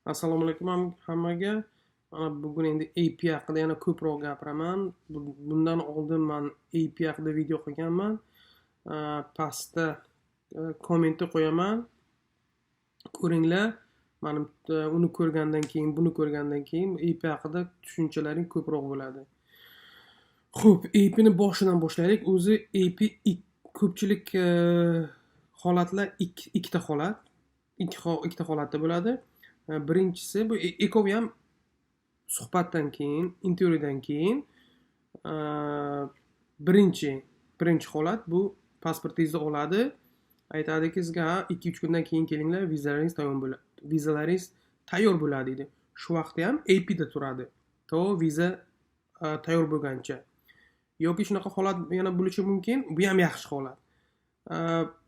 Assalomu alaykum hammaga. Mana bugun endi API haqida yana ko'proq gapiraman. Bundan oldin men API haqida video qilganman. Pastda kommentda qo'yaman. Ko'ringlar. Mana uni ko'rgandan keyin, buni ko'rgandan keyin API haqida tushunchalaring ko'proq bo'ladi. Xo'p, API ni boshidan boshlaylik. O'zi API ko'pchilik holatlar ikkita holat. Ikkita holatda bo'ladi. Birinchisi bu ikkovi ham suhbatdan keyin, intervyudan keyin birinchi holat bu pasportingizni oladi. Aytadiki sizga 2-3 kundan keyin kelinglar, vizalaringiz tayyor bo'ladi deydi. Shu vaqtda ham AP da turadi. To viza tayyor bo'lgancha. Yoki shunaqa holat yana bo'lishi mumkin. Bu ham yaxshi holat.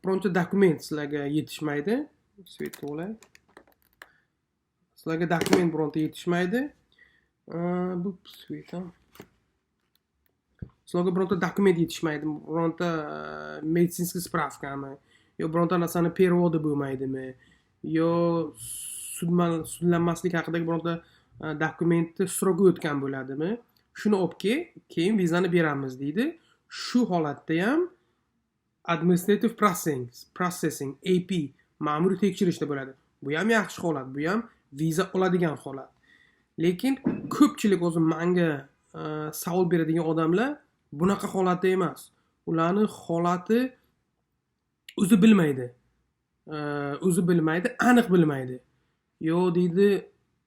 Bironta dokument sizlarga yetishmaydi. Sizlarga dokument bironta yetishmaydi. Bu sizlarga bironta dokument yetishmaydi. Bironta meditsinskiy spravkami yo bironta narsani perevodi bo'lmaydimi yo sudlanmaslik haqidagi bironta dokumentni so'rovga o'tgan bo'ladimi? Shuni olib keyin vizani beramiz deydi. Shu holatda ham administrative processing AP ma'muriy tekshirishda bo'ladi. Bu ham yaxshi holat, bu ham viza oladigan holat. Lekin ko'pchilik o'zi menga savol beradigan odamlar bunaqa holatda emas. Ularning holati o'zi bilmaydi. Aniq bilmaydi. Yo deydi,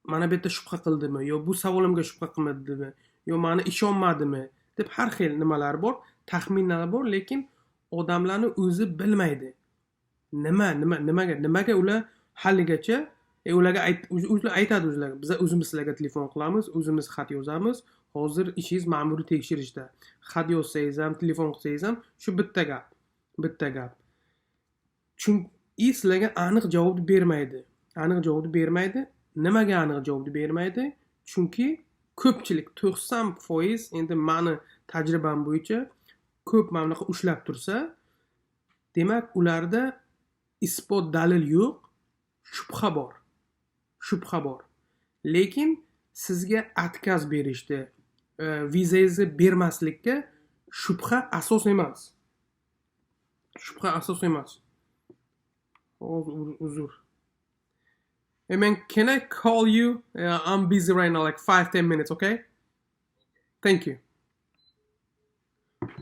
mana bu yerda shubha qildimi, yo bu savolimga shubha qilmadimi, yo meni ishonmadimi deb har xil nimalar bor, taxminlar bor, lekin odamlarni o'zi bilmaydi. Nimaga ular haligacha ularga aytadi o'zlari. Biz o'zimiz sizlarga telefon qilamiz, o'zimiz xat yozamiz. Hozir ishingiz ma'muriy tekshirishda. Xat yozsangiz ham, telefon qilsangiz ham shu bitta gap. Chunki sizlarga aniq javob bermaydi. Nimaga aniq javob bermaydi? Chunki ko'pchilik 90% endi meni tajribam bo'yicha ko'p mamlaqa ushlab tursa, demak ularda isbot dalil yo'q, shubha bor. Lekin sizga отказ berishdi, vizangizni bermaslikka shubha asos emas. Uzr. Hey man, can I call you? I'm busy right now, like 5-10 minutes, okay? Thank you.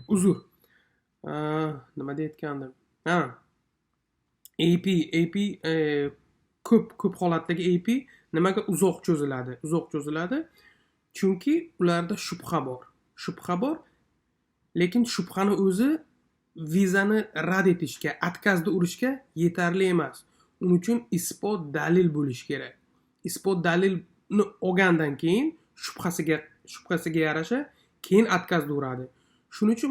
Uzr. Nima deyotgandim? AP ko'p holatdagi AP nimaga uzoq cho'ziladi? Chunki ularda shubha bor. Lekin shubhani o'zi vizani rad etishga, отказni urishga yetarli emas. Uning uchun isbot dalil bo'lishi kerak. Isbot dalilni olgandan keyin shubhasiga yarasha keyin отказni uradi. Shuning uchun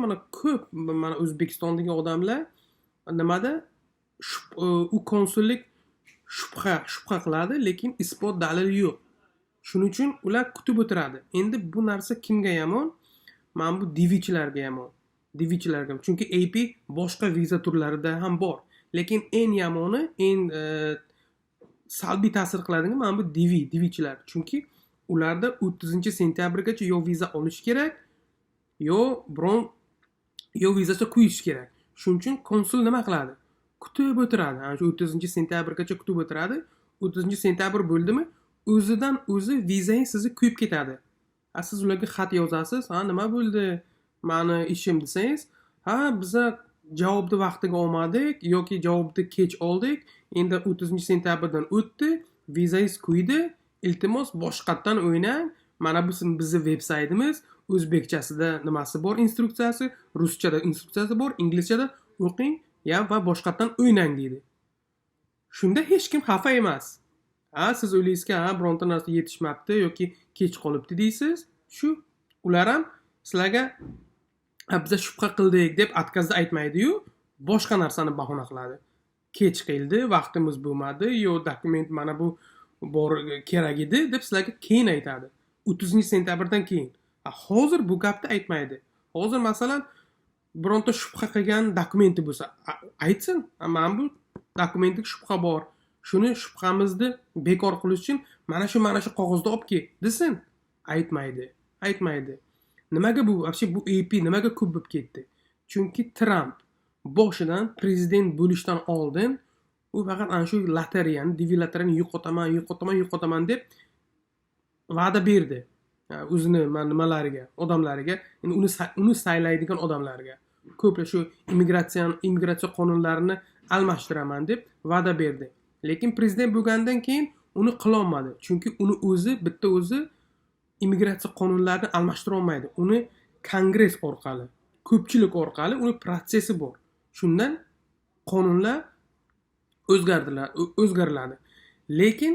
mana O'zbekistondagi odamlar nimada u konsullik shubha qiladi, lekin isbot dalili yo'q. Shuning uchun ular kutib o'tiradi. Endi bu narsa kimga yomon? Mana bu DVchilarga yomon. Chunki AP boshqa viza turlarida ham bor. Lekin eng yomoni, eng salbiy ta'sir qiladigan mana bu DVchilar. Chunki ularda 30-sentyabrgacha yo viza olish kerak, yo vizacha qo'yish kerak. Shuning uchun konsul nima qiladi? Kutib o'tiradi. Shu 30-sentyabrgacha kutib o'tiradi. 30-sentyabr bo'ldimi, o'zidan o'zi vizangiz sizni kuyib ketadi. Siz ularga xat yozasiz, nima bo'ldi? Meni ishim desangiz, biz javobni vaqtiga olmadik yoki javobni kech oldik. Endi 30-sentyabrdan o'tdi, vizangiz kuydi. Iltimos boshqatdan o'ynang. Mana bu bizning veb-saytimiz, o'zbekchasida nimasi bor, instruksiyasi, ruschada instruksiyasi bor, inglizchada o'qing va boshqatdan o'ynang deydi. Shunda hech kim xafa emas. Siz o'ylaysizki, bironta narsa yetishmabdi yoki kech qolibdi deysiz. Shu ular ham sizlarga biz shubha qildik deb отказni aytmaydi-yu, boshqa narsani bahona qiladi. Kech qildi, vaqtimiz bo'lmadi, yo dokument mana bu bor kerak edi deb sizlarga keyin aytadi. 30-sentyabrdan keyin. Hozir bu gapni aytmaydi. Hozir masalan bironta shubha qilgan dokumenti bo'lsa, aytsin, mana bu dokumentga shubha bor. shuni shubhamizni bekor qilish uchun mana shu qog'ozda olib kel desin. Aytmaydi. Nimaga bu вообще bu EP nimaga ko'p bo'lib ketdi? Chunki Tramp boshidan prezident bo'lishdan oldin u faqat ana shu lotereyani, DV lotereyani yo'qotaman deb va'da berdi. O'zini nimalariga, odamlariga, endi uni saylaydigan odamlarga. Ko'plar shu immigratsiya qonunlarini almashtiraman deb va'da berdi. Lekin prezident bo'lgandan keyin uni qila olmadi. Chunki uni bitta o'zi immigratsiya qonunlarini almashtira olmaydi. Uni kongress orqali, ko'pchilik orqali uni protsessi bor. Shundan qonunlar o'zgariladi. Lekin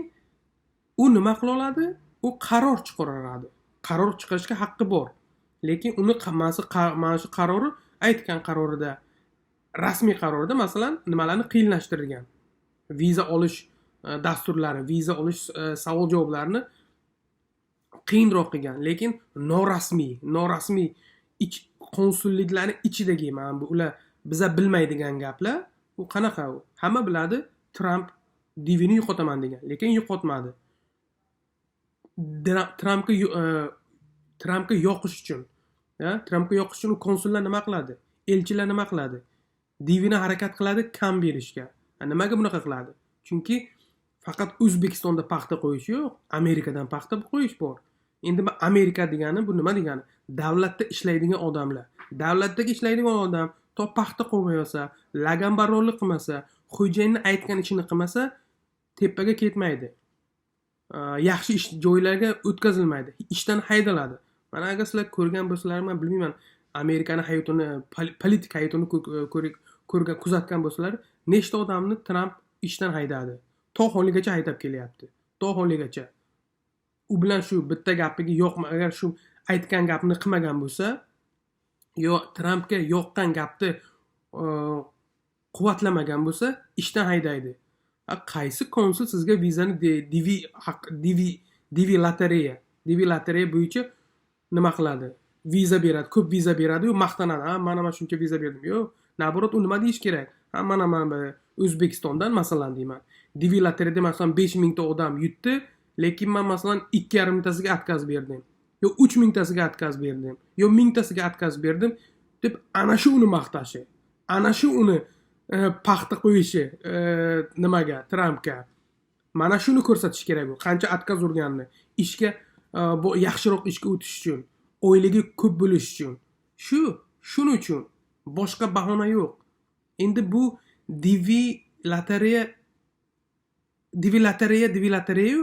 u nima qila oladi? U qaror chiqara oladi. Qaror chiqarishga haqqi bor. Lekin uni mana shu qarori aytgan qarorida, rasmiy qarorida masalan nimalarni qiyinlashtirgan. Viza olish dasturlari, viza olish savol javoblarini qiyinroq qilgan. Lekin norasmiy konsulliklarni ichidagi mana bu ular biza bilmaydigan gaplar, u qanaqa u? Hamma biladi, Tramp DVni yo'qotaman degan, lekin yo'qotmadi. Trampga yoqish uchun u konsullar nima qiladi? Elchilar nima qiladi? DVni harakat qiladi kam berishga. Nimaga bunaqa qiladi? Chunki faqat O'zbekistonda paxta qo'yish yo'q, Amerikadan paxta qo'yish bor. Endi bu Amerika degani bu nima degani? Davlatda ishlaydigan odamlar. Davlatdagi ishlaydigan odam to paxta qo'ymaysa, laganbaronlik qilmasa, xo'jayinni aytgan ishini qilmasa, tepaga ketmaydi. Yaxshi ish joylarga o'tkazilmaydi. Ishdan haydaladi. Mana agar sizlar ko'rgan bo'lsalarim, men bilmayman, Amerikani hayotini, politik hayotini kuzatgan bo'lsalar, nechta odamni Tramp ishdan haydadi. To holigacha haydab kelyapti. To holigacha. U bilan shu bitta gapiga agar shu aytgan gapni qilmagan bo'lsa, yo Trampga yoqqan gapni quvvatlamagan bo'lsa, ishdan haydaydi. Qaysi konsul sizga vizani DV lotereya bo'yicha nima qiladi? Viza beradi, ko'p viza beradi, u maqtanadi. Mana shuncha viza berdim. Yo'q, naborot u nima deyish kerak? Mana O'zbekistondan masalan deyman. DV lotereyada masalan 5000 ta odam yutdi, lekin men masalan 2,5 mingtasiga отказ berdim. Yo 3 mingtasiga отказ berdim. Yo 1000 tasiga отказ berdim deb ana shu uni maqtashi. Ana shu uni paxta qo'yishi nimaga? Trampga. Mana shuni ko'rsatish kerak u. Qancha отказ urganini, ishga yaxshiroq ishga o'tish uchun, oyligi ko'p bo'lish uchun. Shuning uchun boshqa bahona yo'q. Endi bu DV lotereya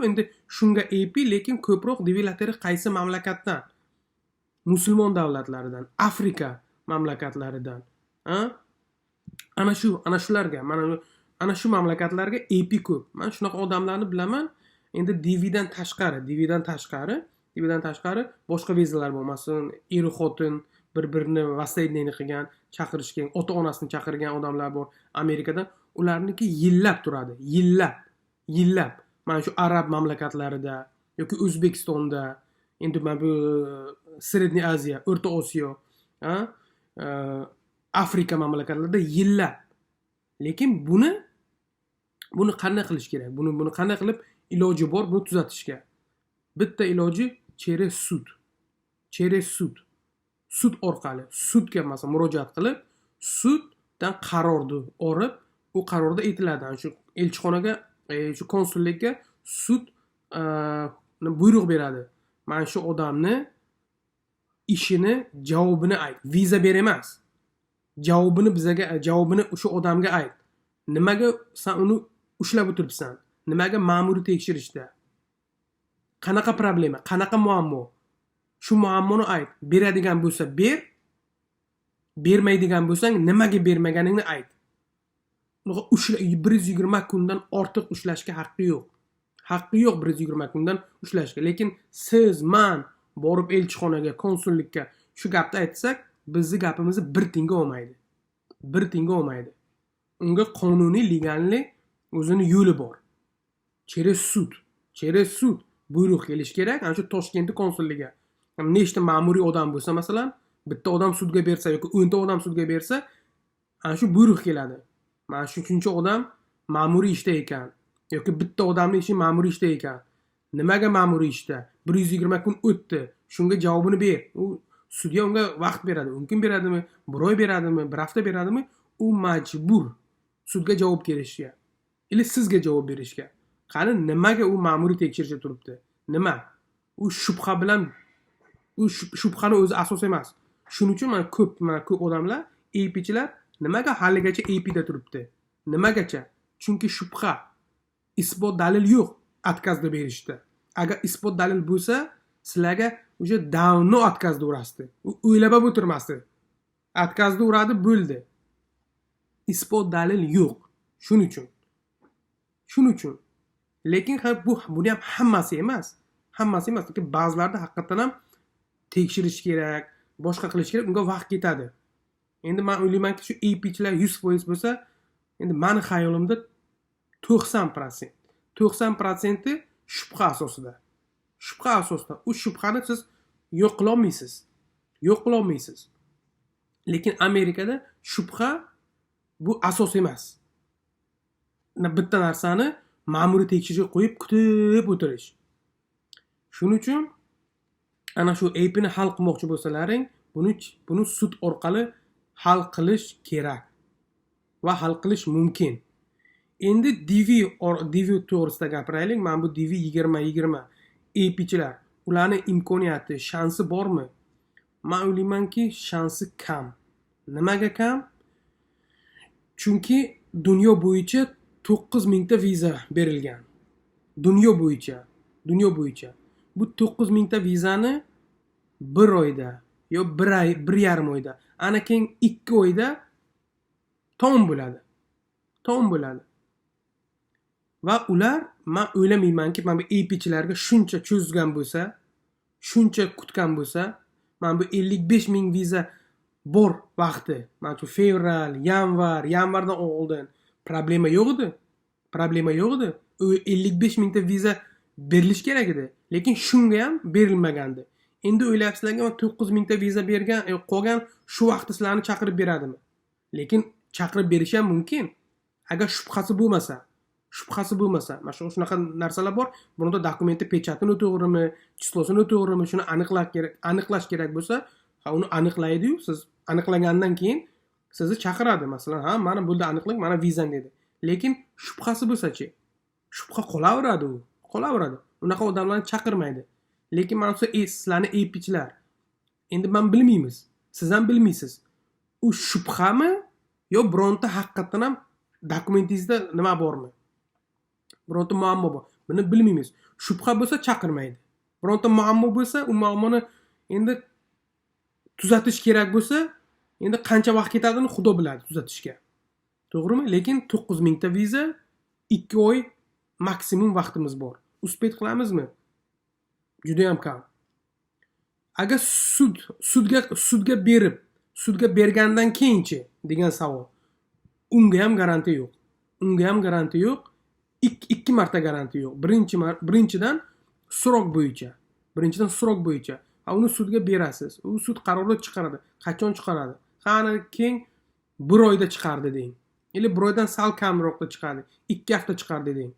endi shunga EP, lekin ko'proq DV lotereya qaysi mamlakatdan? Musulmon davlatlaridan, Afrika mamlakatlaridan. Ana shularga, ana shu mamlakatlarga EP ko'p. Men shunaqa odamlarni bilaman. Endi DVdan tashqari boshqa vizalar bo'lmasin, xotin bir-birini vassaydneni qilgan, chaqirishgan, ota-onasini chaqirgan odamlar bor Amerikadan. Ularniki yillab turadi, yillab. Mana shu arab mamlakatlarida yoki O'zbekistonda, endi mana bu Sredniy Aziya, O'rta Osiyo, Afrika mamlakatlarida yillab. Lekin buni qanday qilish kerak? Buni qanday qilib iloji bor buni tuzatishga? Bitta iloji через sud. Sud orqali, sudga masalan murojaat qilib, suddan qarorni olib, u qarorda aytiladi, shu elchixonaga, shu konsullikka sud buyruq beradi. Mana shu odamni ishini, javobini ayt. Viza ber emas. Javobini o'sha odamga ayt. Nimaga sen uni ushlab o'tiribsan? Nimaga ma'muriy tekshirishda? Qanaqa problema, qanaqa muammo? Shu muammoni ayt. Beradigan bo'lsa ber, bermaydigan bo'lsang nimaga bermaganingni ayt. 120 kundan ortiq ushlashga haqqi yo'q. Haqqi yo'q 120 kundan ushlashga. Lekin siz, men borib elchixonaga, konsullikka shu gapni aytsak, bizning gapimizni bir tinga olmaydi. Unga qonuniy, legalli o'zini yo'li bor. Через sud buyruq kelish kerak. Ana shu Toshkent konsulligiga. Nechta ma'muriy odam bo'lsa, masalan, bitta odam sudga bersa yoki 10 ta odam sudga bersa, ana shu buyruq keladi. Mana shuncha odam ma'muriy ishda ekan. yoki bitta odamning ishi ma'muriy ishda ekan. Nimaga ma'muriy ishda? 120 kun o'tdi. Shunga javobini ber. U sudya unga vaqt beradi. Un kun beradimi? Bir oy beradimi? Bir hafta beradimi? U majbur sudga javob berishga. Ili sizga javob berishga. Qani nimaga u ma'muriy tekshirishda turibdi? Nima? U shubha bilan shubhani o'zi asos emas. Shuning uchun mana ko'p odamlar, AP'chilar nimaga haligacha AP'da turibdi? Nimagacha? Chunki shubha. Isbot dalil yo'q откazda berishda. Agar isbot dalil bo'lsa, sizlarga o'sha davno откazda urasdi. U o'ylab o'tirmasdi. Откazda uradi, bo'ldi. Isbot dalil yo'q. Shuning uchun. Lekin buni ham hammasi emas. Hammasi emas. Lekin ba'zilarda haqiqatan ham tekshirish kerak, boshqa qilish kerak, unga vaqt ketadi. Endi men o'ylaymanki, shu AP'chilar 100% bo'lsa, endi meni xayolimda 90% shubha asosida. U shubhani siz yo'q qila olmaysiz. Lekin Amerikada shubha bu asos emas. Bitta narsani ma'muriy tekshirishga qo'yib kutib o'tirish. Shuning uchun ana shu AP'ni hal qilmoqchi bo'lsalaring, buni sud orqali hal qilish kerak va hal qilish mumkin. Endi DV to'g'risida gapiraylik. Men bu DV 2020 AP'chilar, ularning imkoniyati, shansi bormi? Men o'ylaymanki, shansi kam. Nimaga kam? Chunki dunyo bo'yicha 9000 ta viza berilgan. Dunyo bo'yicha. Bu 9000 ta vizani 1 oyda yo 1 yarim oyda, ana keyin 2 oyda tom bo'ladi. Va ular, men o'ylamaymanki, men bu AP'chilarga shuncha cho'zgan bo'lsa, shuncha kutgan bo'lsa, men bu 55 ming viza bor vaqti, mana shu fevral, yanvardan oldin problema yo'q edi. U 55 mingta viza berilish kerak edi, lekin shunga ham berilmagandi. Endi o'ylayapsizlarki, 9 mingta viza qolgan, shu vaqtda sizlarni chaqirib beradimi? Lekin chaqirib berish ham mumkin. Agar shubhasi bo'lmasa, mana shunaqa narsalar bor. Bunda dokumenti pechatini to'g'rimi, chislosini to'g'rimi, shuni aniqlash kerak bo'lsa, uni aniqlaydi-yu, siz aniqlagandan keyin sizni chaqiradi. Masalan, mana bo'ldi aniqlik, mana vizang dedi. Lekin shubhasi bo'lsa-chi? Shubha qolaveradi. Unaqa odamlarni chaqirmaydi. Lekin mana sizlarni AP'chilar, endi men bilmaymiz, siz ham bilmaysiz. U shubhami yo bironta haqiqatan ham dokumentingizda nima bormi? Bironta muammo bor. Buni bilmaymiz. Shubha bo'lsa chaqirmaydi. Bironta muammo bo'lsa, u muammoni endi tuzatish kerak bo'lsa, endi qancha vaqt ketadini Xudo biladi tuzatishga. To'g'rimi? Lekin 9000 ta viza 2 oy maksimum vaqtimiz bor. Uspet qilamizmi? Juda ham kam. Agar sudga bergandan keyinchi degan savol. Unga ham garantiya yo'q. Ikki marta garantiya yo'q. Birinchidan so'roq bo'yicha. Uni sudga berasiz. U sud qarori chiqaradi. Qachon chiqaradi? Qani keyin 1 oyda chiqardi deng. Ili 1 oydan sal kamroqda chiqardi. 2 hafta chiqardi deng.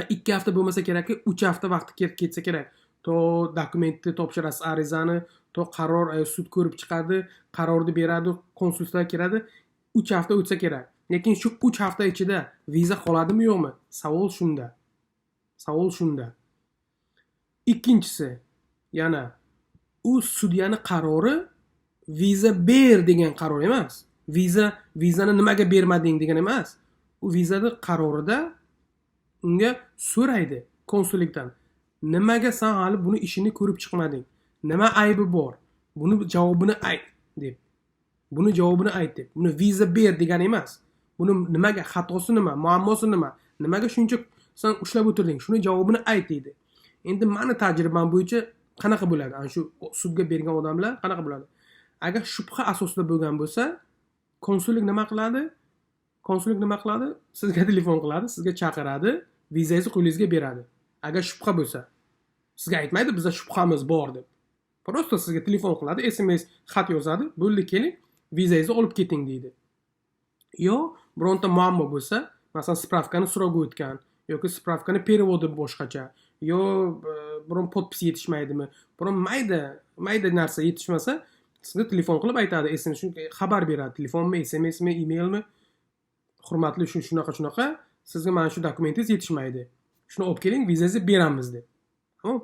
2 hafta bo'lmasa kerakki, 3 hafta vaqti ketsa kerak. To dokumentni topshirasiz, arizani, to qaror sud ko'rib chiqadi, qarorni beradi, konsultga kiradi. 3 hafta o'tsa kerak. Lekin shu 3 hafta ichida viza qoladimi yo'qmi? Savol shunda. Ikkinchisi, yana u sudyaning qarori viza ber degan qaror emas. Vizani nimaga bermading degan emas. U vizani qarorida unga so'raydi konsullikdan. Nimaga sen hali buni ishini ko'rib chiqmading? Nima aybi bor? Buni javobini ayt deb. Buni viza ber degan emas. Buni nimaga, xatosi nima, muammosi nima? Nimaga shuncha sen ushlab o'tirding? Shuni javobini ayt deydi. Endi meni tajribam bo'yicha qanaqa bo'ladi? Ana shu sudga bergan odamlar qanaqa bo'ladi? Agar shubha asosida bo'lgan bo'lsa, konsullik nima qiladi? Sizga telefon qiladi, sizga chaqiradi, vizangizni qo'lingizga beradi. Agar shubha bo'lsa, sizga aytmaydi bizda shubhamiz bor deb. Prosta sizga telefon qiladi, SMS xat yozadi, bo'ldi keling, vizangizni olib keting deydi. Yo, bironta muammo bo'lsa, masalan spravkani so'rab o'tgan yoki spravkani perevodi boshqacha yo biron podpis yetishmaydimi, biron mayda narsa yetishmasa sizga telefon qilib aytadi, SMS xabar beradi, telefonmi, SMSmi, emailmi, hurmatli shunaqa sizga mana shu dokumentingiz yetishmaydi, shuni olib keling, vizangizni beramiz deb. Tamom,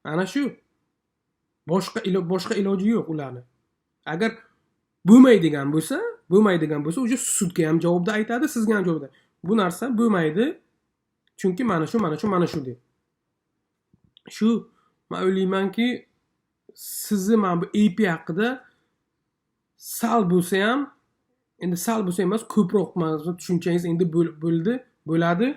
ana shu boshqa iloji yo'q ularni. Agar bo'lmaydigan bo'lsa o'sha sudga ham javobda aytadi, sizga ham javobda. Bu narsa bo'lmaydi chunki mana shu deb. Shu men o'ylaymanki sizni mana bu AP haqida sal bo'lsa ham emas, ko'proq tushunchangiz endi bo'ladi.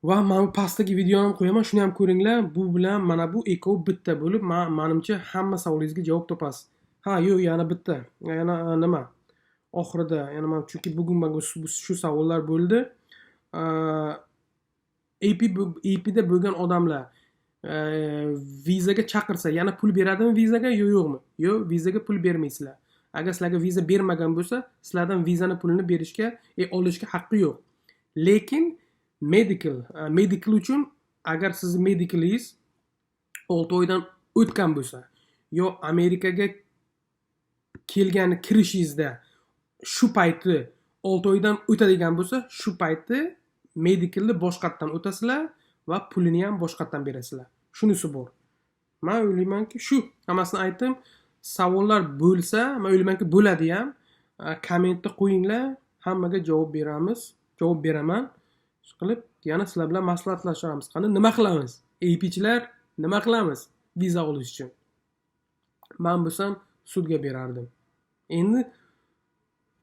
Va mana bu pastdagi videoni ham qo'yaman, shuni ham ko'ringlar. Bu bilan mana bu ikkovi bitta bo'lib, menimcha hamma savolingizga javob topasiz. Ha, yo'q, yana bitta. Yana nima? Oxirida yana men chunki bugun menga shu savollar bo'ldi. APda bo'lgan odamlar vizaga chaqirsa yana pul beradimi vizaga yo'qmi? Yo'q, vizaga pul bermaysizlar. Agar sizlarga viza bermagan bo'lsa, sizlardan vizani pulini berishga, olishga haqqi yo'q. Lekin medical uchun agar sizni medicalingiz 6 oydan o'tgan bo'lsa, yo Amerikaga kirishingizda shu payti 6 oydan o'tadigan bo'lsa, shu payti medicalni boshqatdan o'tasizlar va pulini ham boshqatdan berasizlar. Shunisi bor. Men o'ylaymanki shu hammasini aytdim. Savollar bo'lsa, men o'ylaymanki bo'ladi ham. Kommentda qo'yinglar, hammaga javob beraman. Shu qilib yana sizlar bilan maslahatlashamiz. Qani nima qilamiz? APchilar nima qilamiz viza olish uchun? Men bo'lsam sudga berardim. Endi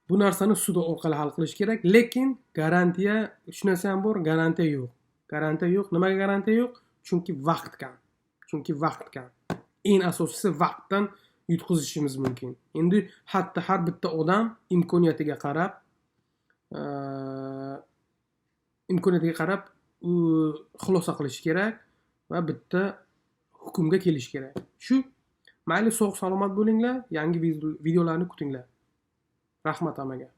bu narsani sud orqali hal qilish kerak, lekin garantiya, shu narsa ham bor, garantiya yo'q. Garantiya yo'q. Nimaga garantiya yo'q? Chunki vaqt kam. Eng asosiysi vaqtdan yutqizishimiz mumkin. Endi hatto har bitta odam imkoniyatiga qarab xulosa qilish kerak va bitta hukmga kelish kerak. Shu mayli, sog' salomat bo'linglar, yangi videolarni kutinglar. Rahmat hammaga.